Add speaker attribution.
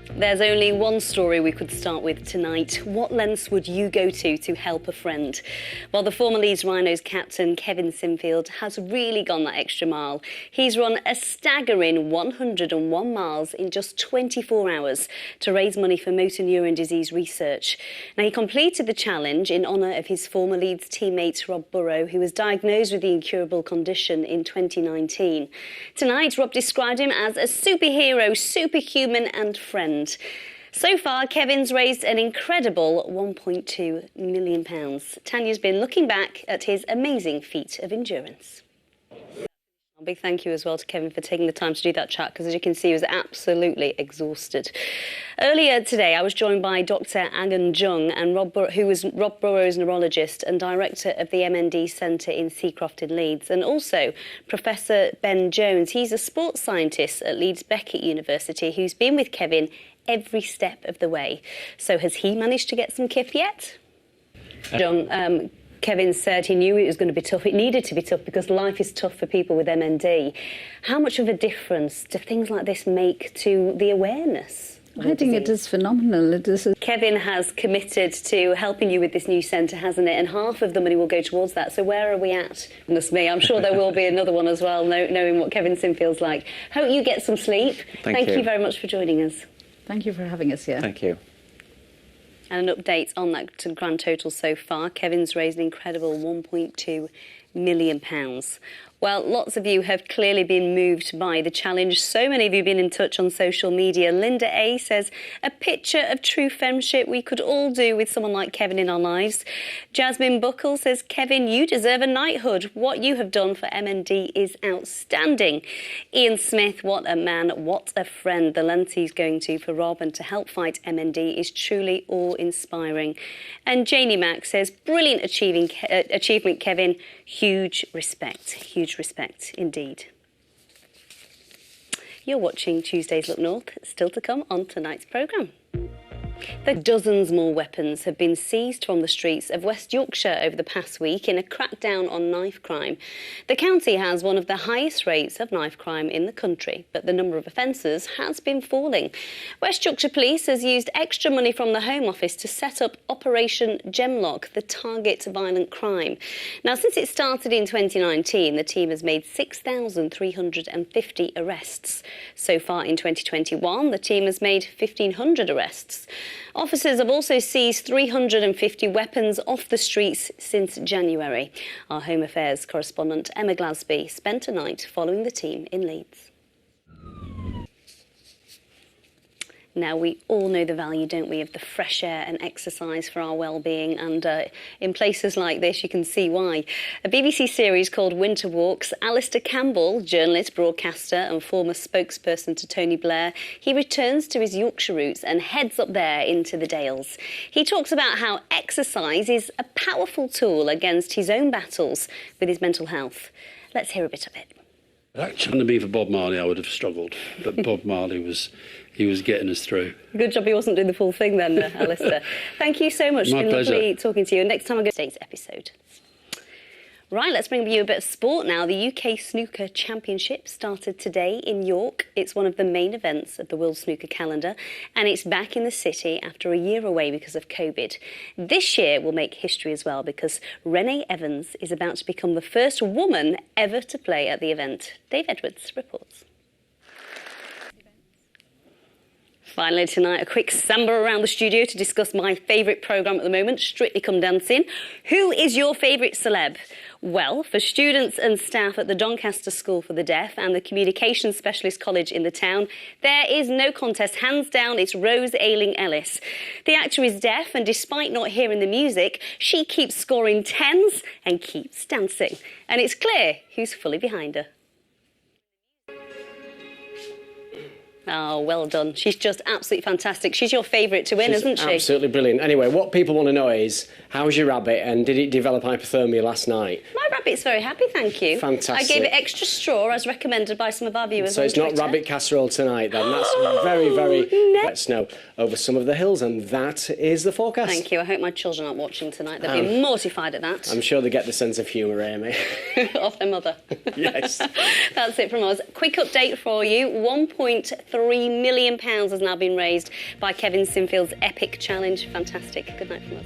Speaker 1: There's only one story we could start with tonight. What lengths would you go to help a friend? Well, the former Leeds Rhinos captain, Kevin Sinfield, has really gone that extra mile. He's run a staggering 101 miles in just 24 hours to raise money for motor neurone disease research. Now, he completed the challenge in honour of his former Leeds teammate, Rob Burrow, who was diagnosed with the incurable condition in 2019. Tonight, Rob described him as a superhero, superhuman and friend. So far, Kevin's raised an incredible £1.2 million. Tanya's been looking back at his amazing feat of endurance. A big thank you as well to Kevin for taking the time to do that chat, because as you can see, he was absolutely exhausted. Earlier today, I was joined by Dr. Agan Jung, and who was Rob Burrow's neurologist and director of the MND Centre in Seacroft in Leeds, and also Professor Ben Jones. He's a sports scientist at Leeds Beckett University who's been with Kevin every step of the way. So has he managed to get some kip yet? Jung, Kevin said he knew it was going to be tough. It needed to be tough because life is tough for people with MND. How much of a difference do things like this make to the awareness?
Speaker 2: I think it is phenomenal.
Speaker 1: Kevin has committed to helping you with this new centre, hasn't it? And half of the money will go towards that. So where are we at? Goodness me, I'm sure there will be another one as well, knowing what Kevin Sinfield's like. Hope you get some sleep. Thank you very much for joining us.
Speaker 2: Thank you for having us here.
Speaker 3: Thank you.
Speaker 1: And an update on that grand total so far. Kevin's raised an incredible £1.2 million. Well, lots of you have clearly been moved by the challenge. So many of you have been in touch on social media. Linda A says, a picture of true friendship we could all do with someone like Kevin in our lives. Jasmine Buckle says, Kevin, you deserve a knighthood. What you have done for MND is outstanding. Ian Smith, what a man, what a friend. The lengths he's going to for Rob and to help fight MND is truly awe-inspiring. And Janie Mack says, brilliant achievement, Kevin. Huge respect indeed. You're watching Tuesday's Look North. Still to come on tonight's programme. Dozens more weapons have been seized from the streets of West Yorkshire over the past week in a crackdown on knife crime. The county has one of the highest rates of knife crime in the country, but the number of offences has been falling. West Yorkshire Police has used extra money from the Home Office to set up Operation Gemlock, the target violent crime. Now, since it started in 2019, the team has made 6,350 arrests. So far in 2021, the team has made 1,500 arrests. Officers have also seized 350 weapons off the streets since January. Our Home Affairs correspondent Emma Glasby spent a night following the team in Leeds. Now, we all know the value, don't we, of the fresh air and exercise for our well-being, and in places like this you can see why. A BBC series called Winter Walks, Alastair Campbell, journalist, broadcaster and former spokesperson to Tony Blair, he returns to his Yorkshire roots and heads up there into the Dales. He talks about how exercise is a powerful tool against his own battles with his mental health. Let's hear a bit of it.
Speaker 4: Hadn't it been for Bob Marley, I would have struggled, but Bob Marley was getting us through.
Speaker 1: Good job he wasn't doing the full thing then, Alastair. Thank you so much.
Speaker 4: My
Speaker 1: it's been
Speaker 4: pleasure.
Speaker 1: Lovely talking to you. Next time I go to today's episode. Right, let's bring you a bit of sport now. The UK Snooker Championship started today in York. It's one of the main events of the World Snooker calendar, and it's back in the city after a year away because of COVID. This year will make history as well because Renee Evans is about to become the first woman ever to play at the event. Dave Edwards reports. Finally tonight, a quick samba around the studio to discuss my favourite programme at the moment, Strictly Come Dancing. Who is your favourite celeb? Well, for students and staff at the Doncaster School for the Deaf and the Communications Specialist College in the town, there is no contest. Hands down, it's Rose Ayling-Ellis. The actor is deaf, and despite not hearing the music, she keeps scoring tens and keeps dancing. And it's clear who's fully behind her. Oh, well done. She's just absolutely fantastic. She's your favourite to win, isn't she?
Speaker 3: Absolutely brilliant. Anyway, what people want to know is, how's your rabbit and did it develop hypothermia last night?
Speaker 1: My rabbit's very happy, thank you.
Speaker 3: Fantastic.
Speaker 1: I gave it extra straw, as recommended by some of our viewers.
Speaker 3: So
Speaker 1: on
Speaker 3: it's
Speaker 1: Twitter.
Speaker 3: not rabbit casserole tonight then. That's very, very wet snow over some of the hills, and that is the forecast.
Speaker 1: Thank you. I hope my children aren't watching tonight. They'll be mortified at that.
Speaker 3: I'm sure they get the sense of humour, Amy.
Speaker 1: Of their mother.
Speaker 3: Yes.
Speaker 1: That's it from us. Quick update for you. £1.3 £3 million has now been raised by Kevin Sinfield's epic challenge. Fantastic. Good night from us.